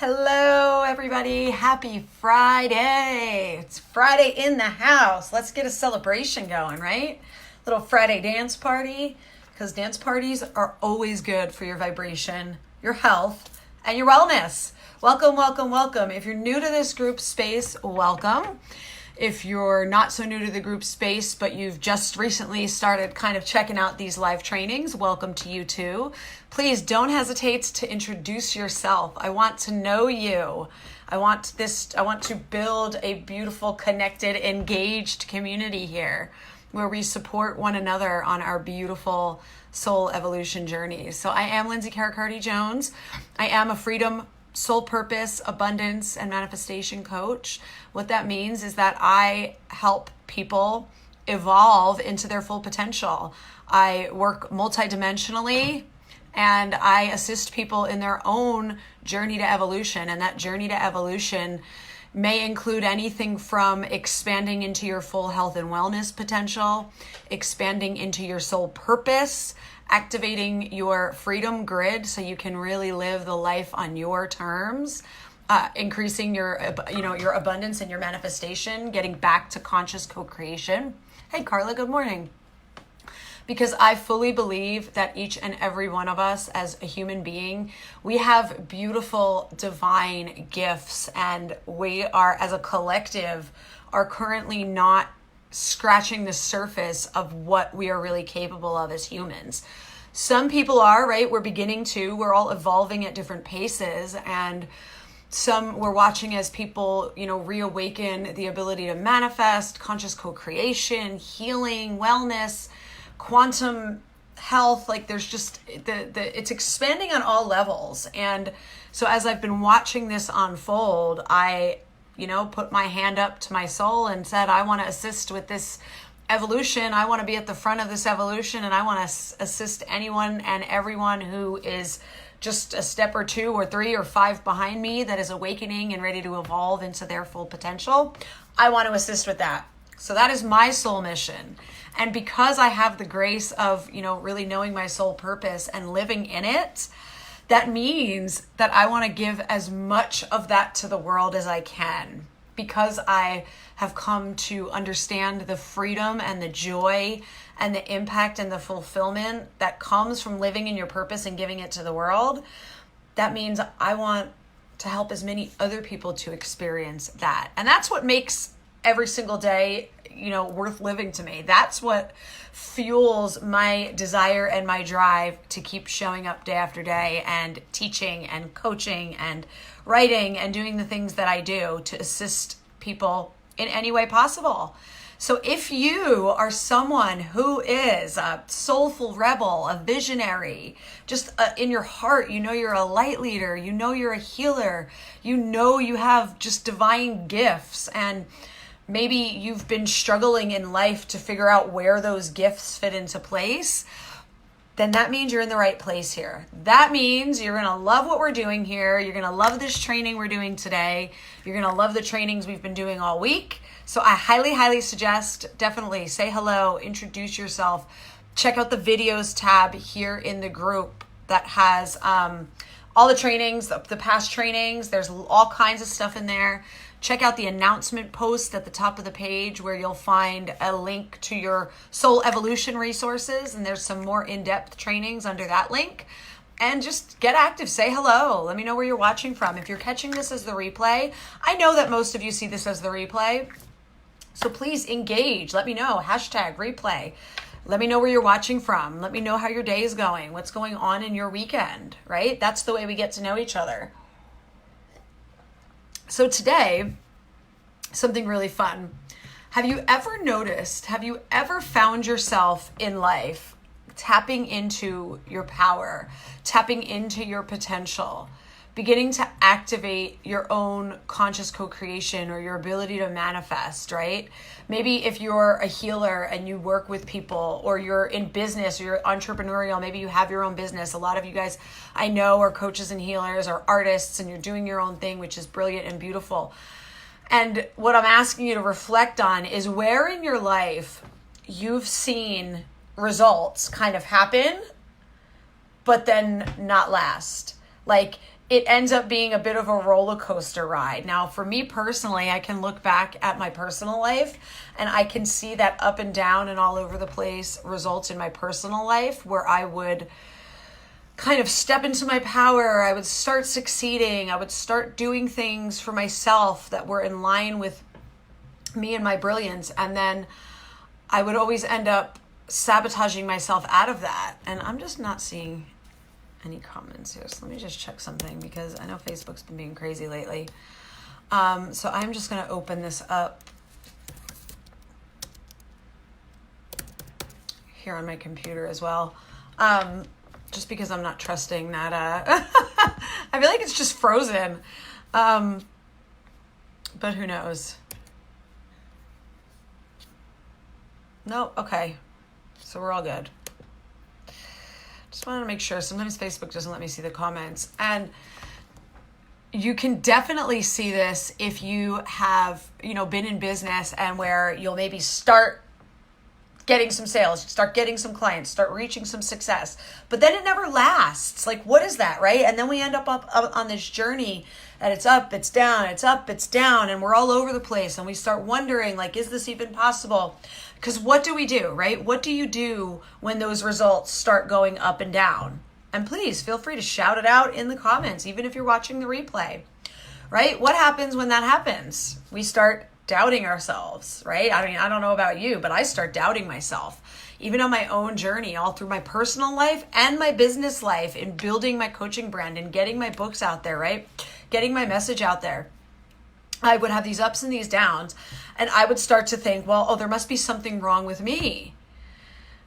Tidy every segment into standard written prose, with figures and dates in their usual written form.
Hello, everybody. Happy Friday. It's Friday in the house. Let's get a celebration going, right? Little Friday dance party, because dance parties are always good for your vibration, your health, and your wellness. Welcome, welcome, welcome. If you're new to this group space, welcome. If you're not so new to the group space, but you've just recently started kind of checking out these live trainings, welcome to you too. Please don't hesitate to introduce yourself. I want to know you. I want to build a beautiful, connected, engaged community here where we support one another on our beautiful soul evolution journeys. So I am Lindsay Carricarte Jones. I am a freedom, soul purpose, abundance, and manifestation coach. What that means is that I help people evolve into their full potential. I work multidimensionally and I assist people in their own journey to evolution. And that journey to evolution may include anything from expanding into your full health and wellness potential, expanding into your soul purpose, activating your freedom grid so you can really live the life on your terms, increasing your abundance and your manifestation, getting back to conscious co-creation. Hey, Carla, good morning. Because I fully believe that each and every one of us as a human being, we have beautiful divine gifts, and we are, as a collective, are currently not scratching the surface of what we are really capable of as humans. Some people are, right? We're all evolving at different paces, and some we're watching as people, reawaken the ability to manifest, conscious co-creation, healing, wellness, quantum health. Like there's just it's expanding on all levels. And so as I've been watching this unfold, I put my hand up to my soul and said, I want to assist with this evolution. I want to be at the front of this evolution, and I want to assist anyone and everyone who is just a step or two or three or five behind me that is awakening and ready to evolve into their full potential. I want to assist with that. So that is my soul mission. And because I have the grace of, really knowing my soul purpose and living in it, that means that I want to give as much of that to the world as I can, because I have come to understand the freedom and the joy and the impact and the fulfillment that comes from living in your purpose and giving it to the world. That means I want to help as many other people to experience that. And that's what makes every single day, worth living to me. That's what fuels my desire and my drive to keep showing up day after day and teaching and coaching and writing and doing the things that I do to assist people in any way possible. So if you are someone who is a soulful rebel, a visionary, just in your heart, you're a light leader, you're a healer, you have just divine gifts, and maybe you've been struggling in life to figure out where those gifts fit into place, then that means you're in the right place here. That means you're going to love what we're doing here. You're going to love this training we're doing today. You're going to love the trainings we've been doing all week. So I highly, highly suggest, definitely say hello, introduce yourself. Check out the videos tab here in the group that has all the trainings, the past trainings. There's all kinds of stuff in there. Check out the announcement post at the top of the page where you'll find a link to your soul evolution resources. And there's some more in-depth trainings under that link. And just get active. Say hello. Let me know where you're watching from. If you're catching this as the replay, I know that most of you see this as the replay. So please engage. Let me know. #replay. Let me know where you're watching from. Let me know how your day is going. What's going on in your weekend, right? That's the way we get to know each other. So today, something really fun. Have you ever found yourself in life tapping into your power, tapping into your potential, beginning to activate your own conscious co-creation or your ability to manifest, right? Maybe if you're a healer and you work with people, or you're in business or you're entrepreneurial, maybe you have your own business. A lot of you guys I know are coaches and healers or artists, and you're doing your own thing, which is brilliant and beautiful. And what I'm asking you to reflect on is where in your life you've seen results kind of happen, but then not last. Like it ends up being a bit of a roller coaster ride. Now, for me personally, I can look back at my personal life and I can see that up and down and all over the place results in my personal life where I would kind of step into my power. I would start succeeding. I would start doing things for myself that were in line with me and my brilliance. And then I would always end up sabotaging myself out of that. And I'm just not seeing any comments here. So let me just check something because I know Facebook's been being crazy lately. So I'm just going to open this up here on my computer as well. Just because I'm not trusting that. I feel like it's just frozen. But who knows? No, okay. So we're all good. Just wanted to make sure. Sometimes Facebook doesn't let me see the comments. And you can definitely see this if you have, been in business and where you'll maybe start getting some sales, start getting some clients, start reaching some success. But then it never lasts. Like, what is that, right? And then we end up on this journey and it's up, it's down, it's up, it's down, and we're all over the place. And we start wondering, like, is this even possible? Because what do we do, right? What do you do when those results start going up and down? And please feel free to shout it out in the comments, even if you're watching the replay, right? What happens when that happens? We start doubting ourselves, right? I mean, I don't know about you, but I start doubting myself, even on my own journey, all through my personal life and my business life in building my coaching brand and getting my books out there, right? Getting my message out there. I would have these ups and these downs, and I would start to think, well, there must be something wrong with me,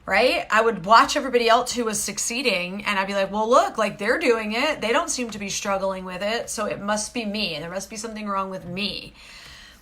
right? I would watch everybody else who was succeeding, and I'd be like, well, look, like they're doing it. They don't seem to be struggling with it, so it must be me, and there must be something wrong with me.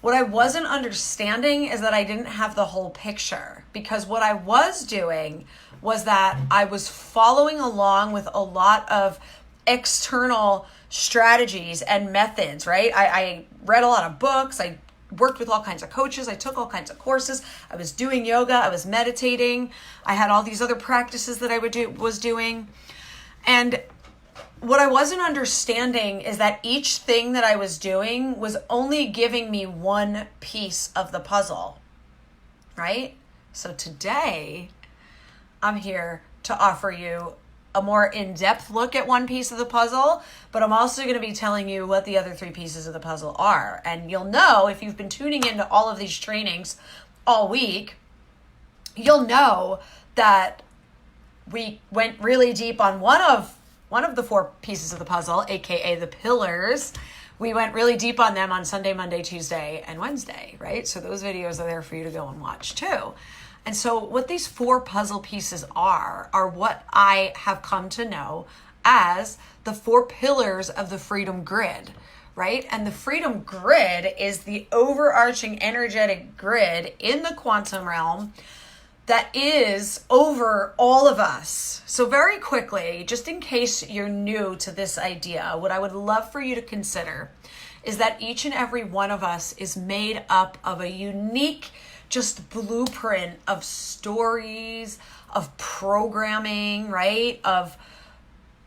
What I wasn't understanding is that I didn't have the whole picture, because what I was doing was that I was following along with a lot of external strategies and methods, right? I read a lot of books. I worked with all kinds of coaches. I took all kinds of courses. I was doing yoga. I was meditating. I had all these other practices that I was doing. And what I wasn't understanding is that each thing that I was doing was only giving me one piece of the puzzle, right? So today, I'm here to offer you a more in-depth look at one piece of the puzzle, but I'm also going to be telling you what the other three pieces of the puzzle are. And you'll know, if you've been tuning into all of these trainings all week, you'll know that we went really deep on one of the four pieces of the puzzle, aka the pillars. We went really deep on them on Sunday, Monday, Tuesday, and Wednesday, right? So those videos are there for you to go and watch too. And so what these four puzzle pieces are what I have come to know as the four pillars of the freedom grid, right? And the freedom grid is the overarching energetic grid in the quantum realm that is over all of us. So very quickly, just in case you're new to this idea, what I would love for you to consider is that each and every one of us is made up of a unique just blueprint of stories, of programming, right? Of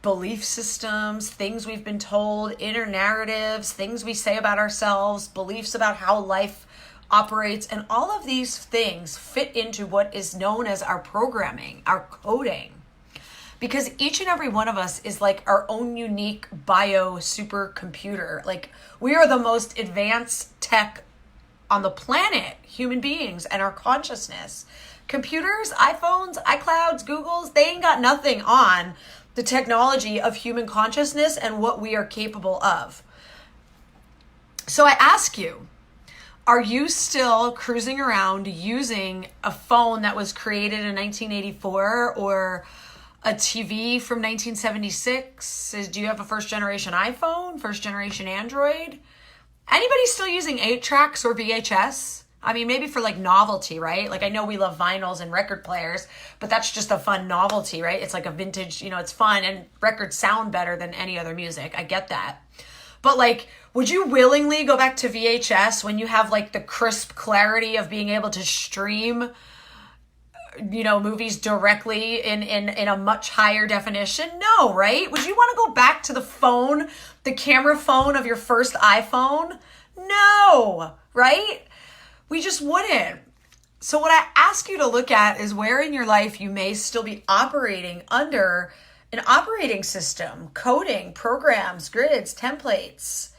belief systems, things we've been told, inner narratives, things we say about ourselves, beliefs about how life operates. And all of these things fit into what is known as our programming, our coding. Because each and every one of us is like our own unique bio supercomputer. Like, we are the most advanced tech on the planet, human beings and our consciousness. Computers, iPhones, iClouds, Googles, they ain't got nothing on the technology of human consciousness and what we are capable of. So I ask you, are you still cruising around using a phone that was created in 1984 or a TV from 1976? Do you have a first generation iPhone, first generation Android? Anybody still using 8-tracks or VHS? I mean, maybe for like novelty, right? Like, I know we love vinyls and record players, but that's just a fun novelty, right? It's like a vintage, it's fun, and records sound better than any other music. I get that. But like, would you willingly go back to VHS when you have like the crisp clarity of being able to stream movies directly in a much higher definition? No, right? Would you want to go back to the camera phone of your first iPhone? No, right? We just wouldn't. So what I ask you to look at is where in your life you may still be operating under an operating system, coding, programs, grids, templates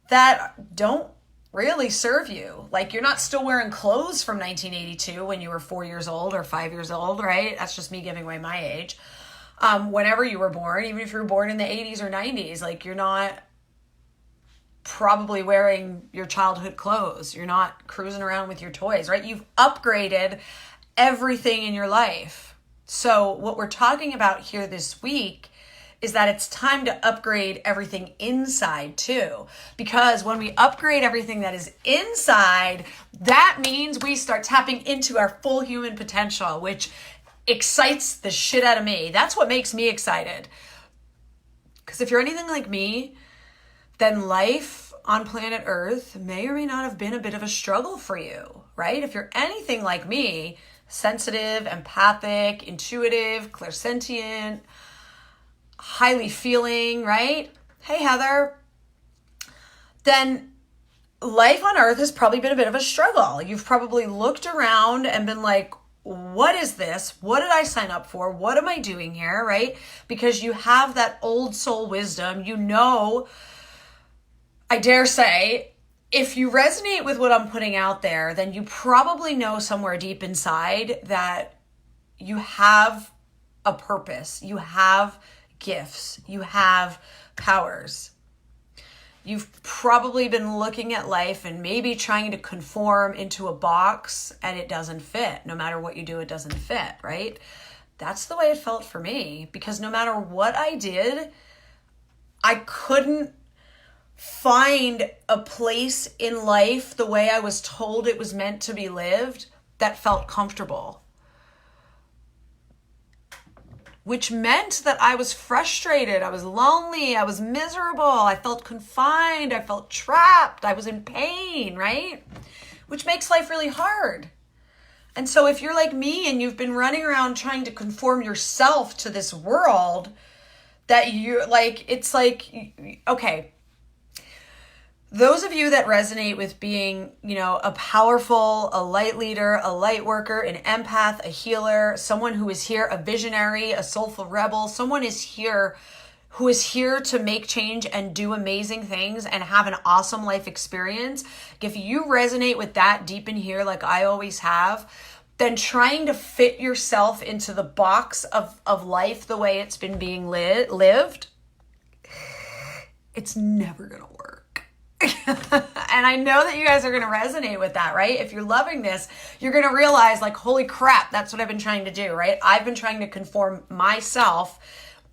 that don't really serve you. Like, you're not still wearing clothes from 1982 when you were 4 years old or 5 years old, right? That's just me giving away my age. Whenever you were born, even if you were born in the 80s or 90s, like, you're not probably wearing your childhood clothes. You're not cruising around with your toys, right? You've upgraded everything in your life. So what we're talking about here this week is that it's time to upgrade everything inside too. Because when we upgrade everything that is inside, that means we start tapping into our full human potential, which excites the shit out of me. That's what makes me excited. Because if you're anything like me, then life on planet Earth may or may not have been a bit of a struggle for you, right? If you're anything like me, sensitive, empathic, intuitive, clairsentient, highly feeling, right? Hey, Heather. Then life on Earth has probably been a bit of a struggle. You've probably looked around and been like, what is this? What did I sign up for? What am I doing here, right? Because you have that old soul wisdom. I dare say, if you resonate with what I'm putting out there, then you probably know somewhere deep inside that you have a purpose. You have gifts. You have powers. You've probably been looking at life and maybe trying to conform into a box and it doesn't fit. No matter what you do, it doesn't fit, right? That's the way it felt for me, because no matter what I did, I couldn't find a place in life the way I was told it was meant to be lived that felt comfortable. Which meant that I was frustrated, I was lonely, I was miserable, I felt confined, I felt trapped, I was in pain, right? Which makes life really hard. And so if you're like me and you've been running around trying to conform yourself to this world that you're like, it's like, okay, those of you that resonate with being, a powerful, a light leader, a light worker, an empath, a healer, someone who is here, a visionary, a soulful rebel, someone who is here to make change and do amazing things and have an awesome life experience. If you resonate with that deep in here, like I always have, then trying to fit yourself into the box of life the way it's been being lived, it's never going to work. And I know that you guys are going to resonate with that, right? If you're loving this, you're going to realize, like, holy crap, that's what I've been trying to do, right? I've been trying to conform myself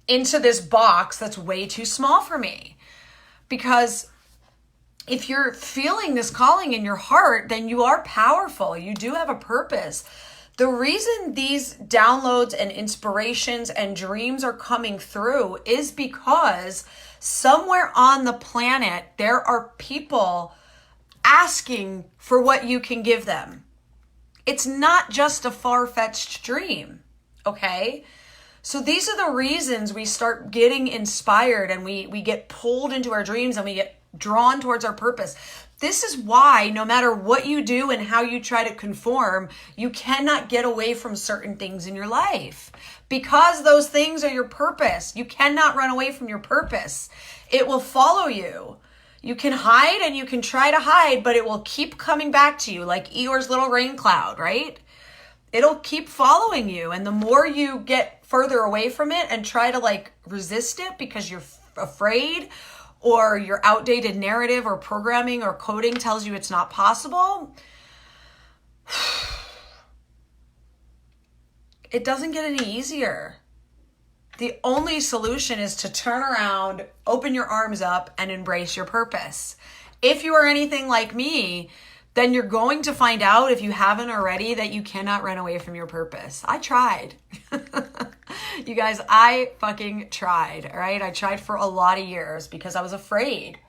into this box that's way too small for me. Because if you're feeling this calling in your heart, then you are powerful. You do have a purpose. The reason these downloads and inspirations and dreams are coming through is because somewhere on the planet, there are people asking for what you can give them. It's not just a far-fetched dream, okay? So these are the reasons we start getting inspired and we get pulled into our dreams and we get drawn towards our purpose. This is why no matter what you do and how you try to conform, you cannot get away from certain things in your life. Because those things are your purpose. You cannot run away from your purpose. It will follow you. You can hide and you can try to hide, but it will keep coming back to you like Eeyore's little rain cloud, right? It'll keep following you. And the more you get further away from it and try to resist it because you're afraid, or your outdated narrative or programming or coding tells you it's not possible, it doesn't get any easier. The only solution is to turn around, open your arms up, and embrace your purpose. If you are anything like me, then you're going to find out, if you haven't already, that you cannot run away from your purpose. I tried. You guys, I fucking tried, all right? I tried for a lot of years because I was afraid.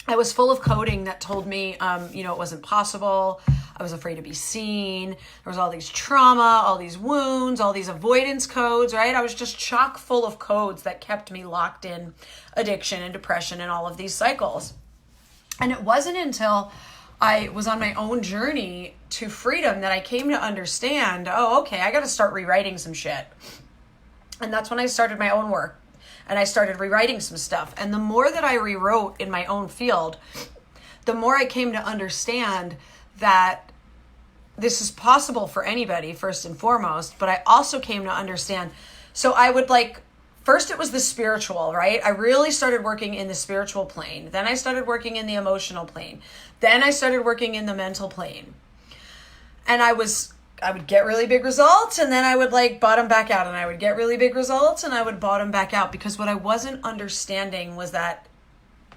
I was full of coding that told me, it wasn't possible. I was afraid to be seen. There was all these trauma, all these wounds, all these avoidance codes, right? I was just chock full of codes that kept me locked in addiction and depression and all of these cycles. And it wasn't until I was on my own journey to freedom that I came to understand, oh, okay, I got to start rewriting some shit. And that's when I started my own work. And I started rewriting some stuff. And the more that I rewrote in my own field, the more I came to understand that this is possible for anybody, first and foremost. But I also came to understand, so I would first it was the spiritual, right? I really started working in the spiritual plane. Then I started working in the emotional plane. Then I started working in the mental plane. And I would get really big results, and then I would bottom back out, and I would get really big results, and I would bottom back out, because what I wasn't understanding was that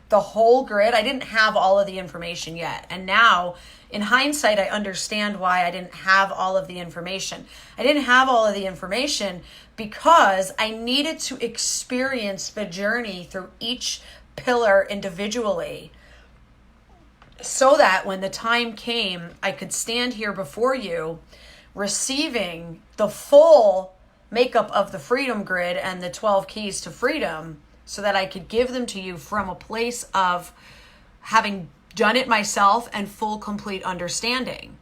the whole grid, I didn't have all of the information yet. And now in hindsight, I understand why I didn't have all of the information. I didn't have all of the information because I needed to experience the journey through each pillar individually, so that when the time came, I could stand here before you receiving the full makeup of the freedom grid and the 12 keys to freedom, so that I could give them to you from a place of having done it myself and full, complete understanding.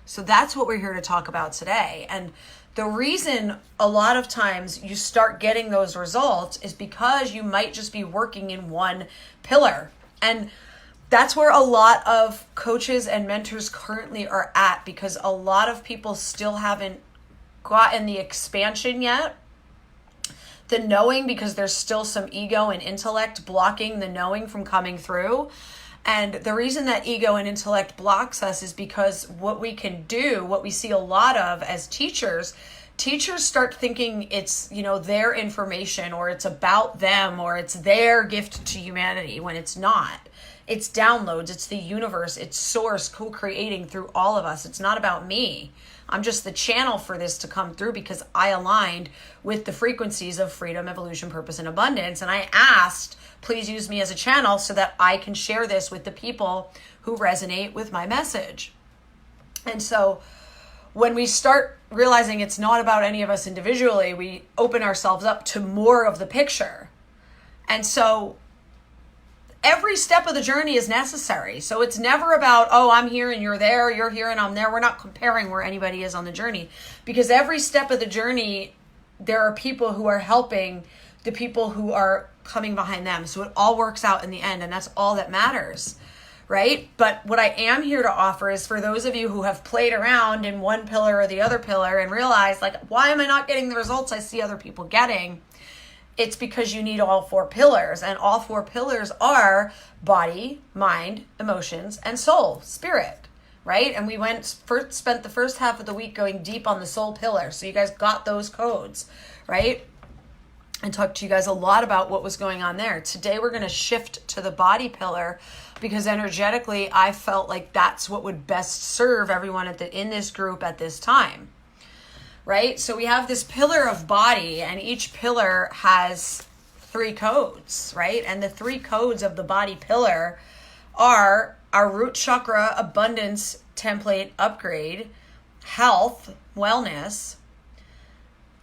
So that's what we're here to talk about today. And the reason a lot of times you start getting those results is because you might just be working in one pillar. And that's where a lot of coaches and mentors currently are at, because a lot of people still haven't gotten the expansion yet, the knowing, because there's still some ego and intellect blocking the knowing from coming through. And the reason that ego and intellect blocks us is because what we can do, what we see a lot of as teachers start thinking it's, their information, or it's about them, or it's their gift to humanity, when it's not. It's downloads, it's the universe, it's source co-creating through all of us. It's not about me. I'm just the channel for this to come through because I aligned with the frequencies of freedom, evolution, purpose, and abundance. And I asked, please use me as a channel so that I can share this with the people who resonate with my message. And so when we start realizing it's not about any of us individually, we open ourselves up to more of the picture. And so every step of the journey is necessary. So it's never about, oh, I'm here and you're there, you're here and I'm there. We're not comparing where anybody is on the journey, because every step of the journey, there are people who are helping the people who are coming behind them. So it all works out in the end, and that's all that matters, right? But what I am here to offer is for those of you who have played around in one pillar or the other pillar and realized, why am I not getting the results I see other people getting? It's because you need all four pillars, and all four pillars are body, mind, emotions, and soul, spirit, right? And we spent the first half of the week going deep on the soul pillar. So you guys got those codes, right? And talked to you guys a lot about what was going on there. Today, we're going to shift to the body pillar, because energetically, I felt like that's what would best serve everyone in this group at this time. Right? So we have this pillar of body, and each pillar has 3 codes, right? And the 3 codes of the body pillar are our root chakra abundance template upgrade, health, wellness,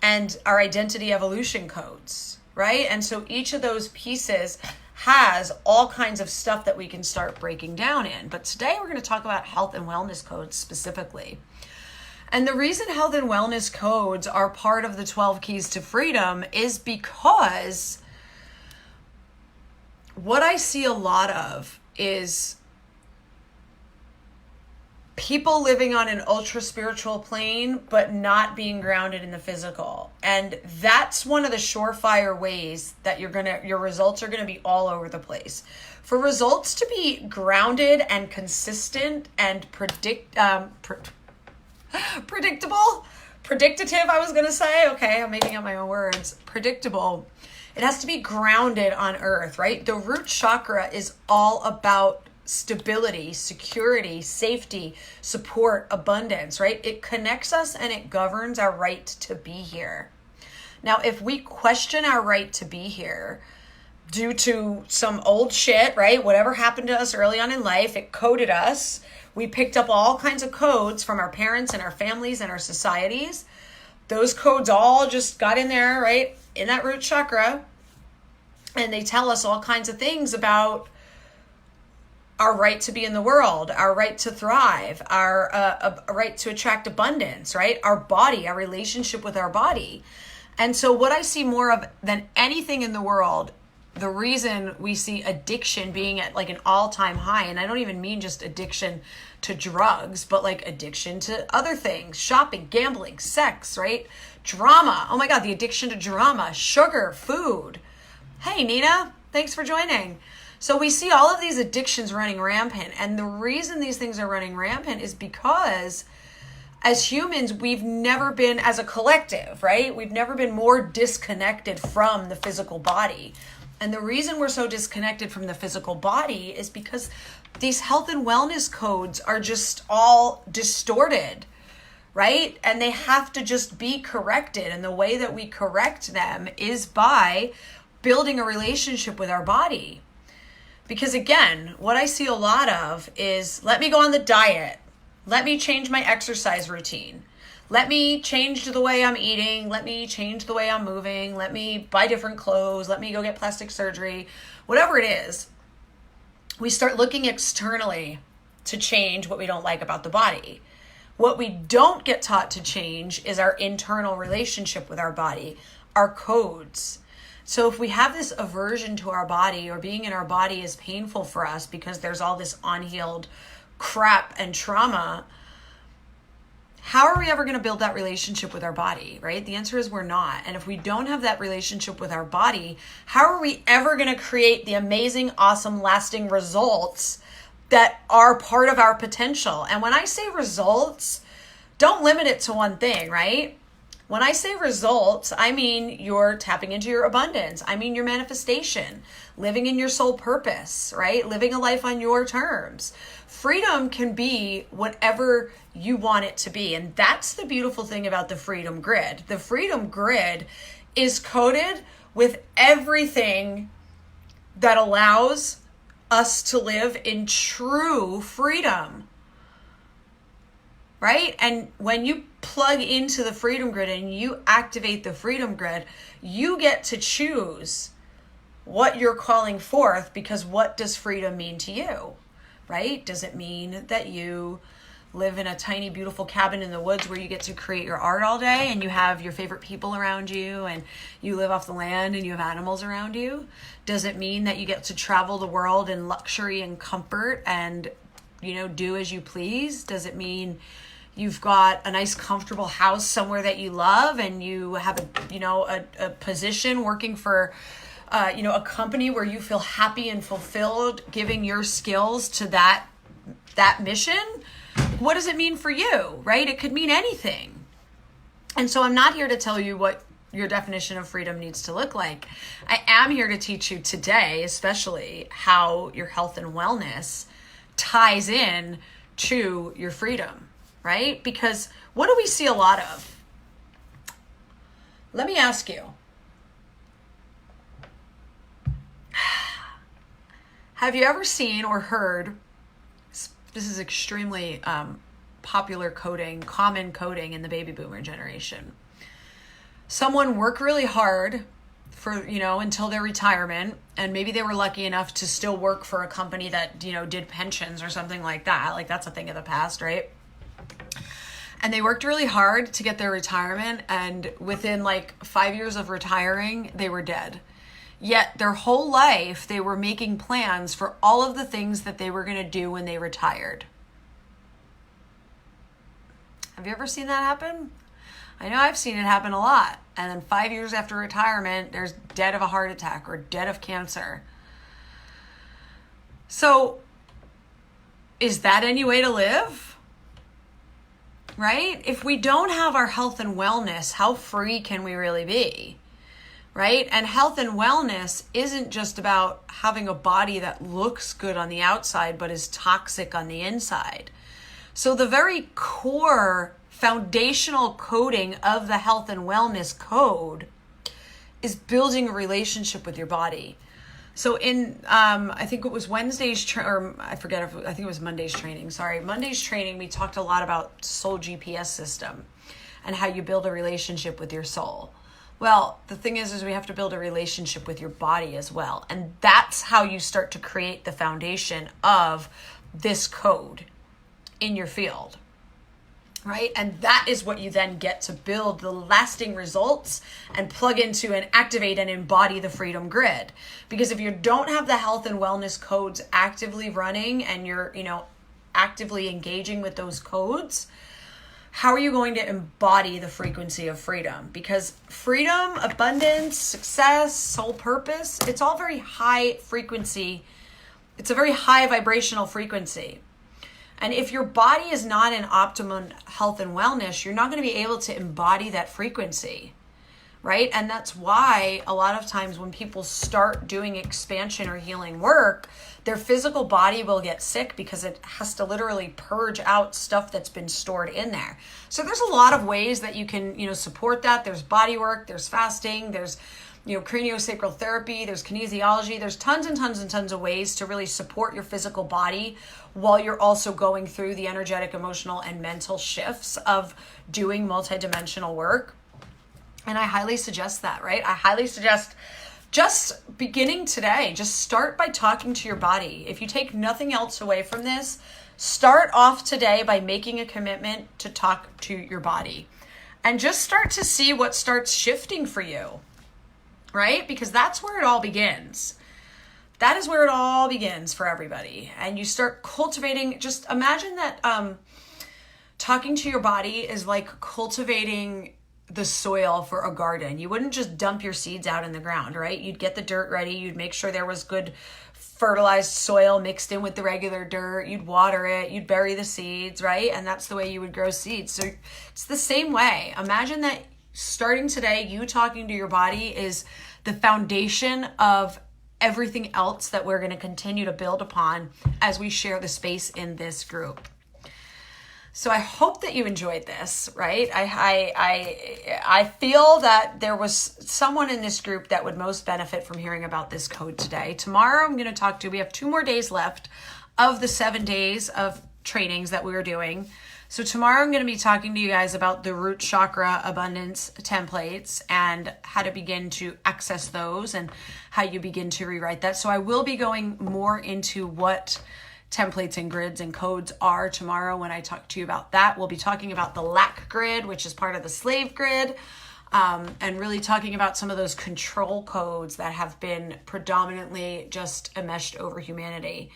and our identity evolution codes, right? And so each of those pieces has all kinds of stuff that we can start breaking down in. But today we're going to talk about health and wellness codes specifically. And the reason health and wellness codes are part of the 12 keys to freedom is because what I see a lot of is people living on an ultra spiritual plane, but not being grounded in the physical. And that's one of the surefire ways that your results are going to be all over the place. For results to be grounded and consistent and predictative, I was going to say. Okay, I'm making up my own words. Predictable. It has to be grounded on earth, right? The root chakra is all about stability, security, safety, support, abundance, right? It connects us and it governs our right to be here. Now, if we question our right to be here due to some old shit, right? Whatever happened to us early on in life, it coded us. We picked up all kinds of codes from our parents and our families and our societies. Those codes all just got in there, right, in that root chakra. And they tell us all kinds of things about our right to be in the world, our right to thrive, our right to attract abundance, right? Our body, our relationship with our body. And so what I see more of than anything in the world, the reason we see addiction being at like an all-time high, and I don't even mean just addiction to drugs, but like addiction to other things, shopping, gambling, sex, right? Drama. Oh my God, the addiction to drama, sugar, food. Hey, Nina, thanks for joining. So we see all of these addictions running rampant. And the reason these things are running rampant is because as humans, we've never been, as a collective, right? We've never been more disconnected from the physical body. And the reason we're so disconnected from the physical body is because these health and wellness codes are just all distorted, right? And they have to just be corrected. And the way that we correct them is by building a relationship with our body. Because again, what I see a lot of is, let me go on the diet. Let me change my exercise routine. Let me change the way I'm eating. Let me change the way I'm moving. Let me buy different clothes. Let me go get plastic surgery. Whatever it is, we start looking externally to change what we don't like about the body. What we don't get taught to change is our internal relationship with our body, our codes. So if we have this aversion to our body, or being in our body is painful for us because there's all this unhealed crap and trauma, how are we ever going to build that relationship with our body, right? The answer is we're not. And if we don't have that relationship with our body, how are we ever going to create the amazing, awesome, lasting results that are part of our potential? And when I say results, don't limit it to one thing, right? When I say results, I mean you're tapping into your abundance. I mean your manifestation, living in your soul purpose, right? Living a life on your terms. Freedom can be whatever you want it to be. And that's the beautiful thing about the Freedom Grid. The Freedom Grid is coded with everything that allows us to live in true freedom. Right? And when you plug into the Freedom Grid and you activate the Freedom Grid, you get to choose what you're calling forth, because what does freedom mean to you? Right? Does it mean that you live in a tiny, beautiful cabin in the woods where you get to create your art all day and you have your favorite people around you and you live off the land and you have animals around you? Does it mean that you get to travel the world in luxury and comfort and, do as you please? Does it mean you've got a nice, comfortable house somewhere that you love and you have a position working for a company where you feel happy and fulfilled, giving your skills to that mission? What does it mean for you, right? It could mean anything. And so I'm not here to tell you what your definition of freedom needs to look like. I am here to teach you today, especially, how your health and wellness ties in to your freedom, right? Because what do we see a lot of? Let me ask you. Have you ever seen or heard, this is extremely popular coding, common coding in the baby boomer generation. Someone work really hard for, until their retirement, and maybe they were lucky enough to still work for a company that, did pensions or something like that. Like, that's a thing of the past, right? And they worked really hard to get their retirement, and within 5 years of retiring, they were dead. Yet their whole life, they were making plans for all of the things that they were going to do when they retired. Have you ever seen that happen? I know I've seen it happen a lot. And then 5 years after retirement, there's dead of a heart attack or dead of cancer. So is that any way to live? Right? If we don't have our health and wellness, how free can we really be? Right? And health and wellness isn't just about having a body that looks good on the outside, but is toxic on the inside. So the very core foundational coding of the health and wellness code is building a relationship with your body. So I think it was Wednesday's, or I forget if, I think it was Monday's training. Sorry. Monday's training, we talked a lot about soul GPS system and how you build a relationship with your soul. Well, the thing is we have to build a relationship with your body as well. And that's how you start to create the foundation of this code in your field. Right? And that is what you then get to build the lasting results and plug into and activate and embody the freedom grid. Because if you don't have the health and wellness codes actively running and you're, actively engaging with those codes, how are you going to embody the frequency of freedom? Because freedom, abundance, success, soul purpose, it's all very high frequency. It's a very high vibrational frequency. And if your body is not in optimum health and wellness, you're not going to be able to embody that frequency, right? And that's why a lot of times when people start doing expansion or healing work, their physical body will get sick because it has to literally purge out stuff that's been stored in there. So there's a lot of ways that you can, support that. There's body work, there's fasting, there's craniosacral therapy, there's kinesiology, there's tons and tons and tons of ways to really support your physical body while you're also going through the energetic, emotional, and mental shifts of doing multidimensional work. And I highly suggest that, right? I highly suggest just beginning today, just start by talking to your body. If you take nothing else away from this, start off today by making a commitment to talk to your body and just start to see what starts shifting for you. Right? Because that's where it all begins. That is where it all begins for everybody. And you start cultivating, just imagine that talking to your body is like cultivating the soil for a garden. You wouldn't just dump your seeds out in the ground, right? You'd get the dirt ready. You'd make sure there was good fertilized soil mixed in with the regular dirt. You'd water it. You'd bury the seeds, right? And that's the way you would grow seeds. So it's the same way. Imagine that starting today, you talking to your body is the foundation of everything else that we're going to continue to build upon as we share the space in this group. So I hope that you enjoyed this, right? I feel that there was someone in this group that would most benefit from hearing about this code today. Tomorrow I'm going to we have 2 more days left of the 7 days of trainings that we were doing. So tomorrow I'm going to be talking to you guys about the root chakra abundance templates and how to begin to access those and how you begin to rewrite that. So I will be going more into what templates and grids and codes are tomorrow when I talk to you about that. We'll be talking about the lack grid, which is part of the slave grid, and really talking about some of those control codes that have been predominantly just enmeshed over humanity.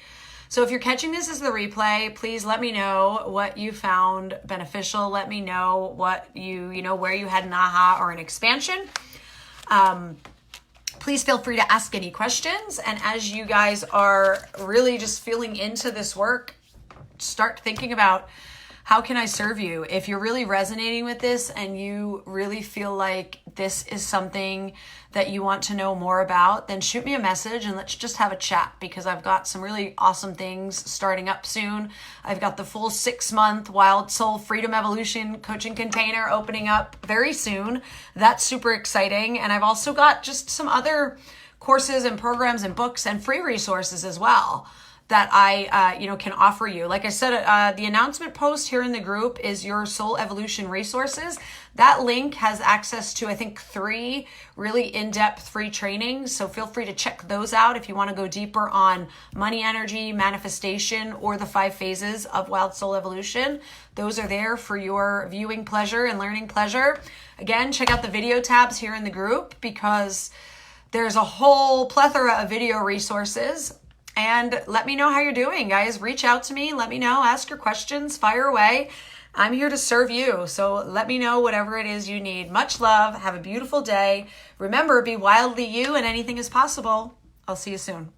So if you're catching this as the replay, please let me know what you found beneficial. Let me know what where you had an aha or an expansion. Please feel free to ask any questions. And as you guys are really just feeling into this work, start thinking about how can I serve you? If you're really resonating with this and you really feel like this is something that you want to know more about, then shoot me a message and let's just have a chat, because I've got some really awesome things starting up soon. I've got the full 6-month Wild Soul Freedom Evolution coaching container opening up very soon. That's super exciting. And I've also got just some other courses and programs and books and free resources as well that I, can offer you. Like I said, the announcement post here in the group is your Soul Evolution resources. That link has access to, I think, 3 really in-depth free trainings. So feel free to check those out if you want to go deeper on money energy, manifestation, or the 5 phases of Wild Soul Evolution. Those are there for your viewing pleasure and learning pleasure. Again, check out the video tabs here in the group, because there's a whole plethora of video resources. And let me know how you're doing, guys. Reach out to me. Let me know. Ask your questions. Fire away. I'm here to serve you. So let me know whatever it is you need. Much love. Have a beautiful day. Remember, be wildly you and anything is possible. I'll see you soon.